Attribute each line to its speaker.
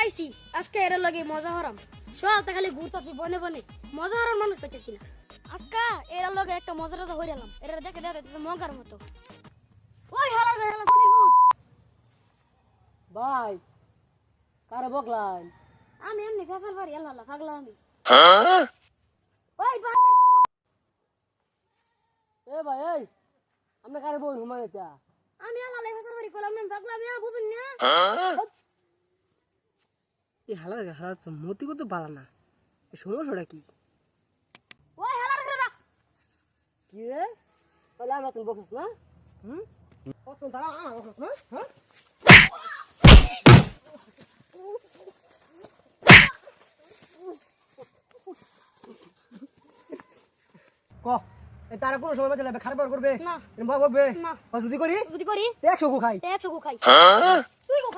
Speaker 1: আইছি আজকে এর লগে মজা হরাম সকালতে খালি ঘুরতাছি বনে বনে মজা হরার মানুষ পাইতেছি না আজকে এর লগে একটা মজা টজা হইরালাম এর দেখে দেখে মগার মতো ওই হালার ঘরে হালা সদির ভূত
Speaker 2: ভাই কারে বকলাই
Speaker 1: আমি এমনি ফেফার পারি আল্লাহ পাগলা আমি ওই বান্দির ভূত
Speaker 2: এ ভাই এই আমরা কারে বল হুমায় এটা
Speaker 1: আমি আল্লাহ ফেফার পারি কইলাম না পাগলা আমি বুঝুন না
Speaker 2: এই হালার তো মতি কত বালা না এই সমস্যাটা কি
Speaker 1: ওই হালার ঘরে
Speaker 2: কি রে তাহলে আমার তুমি বকছ না কত দাঁড়া আমার বকছ না হ্যাঁ ক এই তারা কোন সময় বাজে খারাপ করবে
Speaker 1: না
Speaker 2: বকবে
Speaker 1: না
Speaker 2: যদি করি
Speaker 1: যদি করি
Speaker 2: 100 গো খাই
Speaker 1: 100 গো খাই তুই গো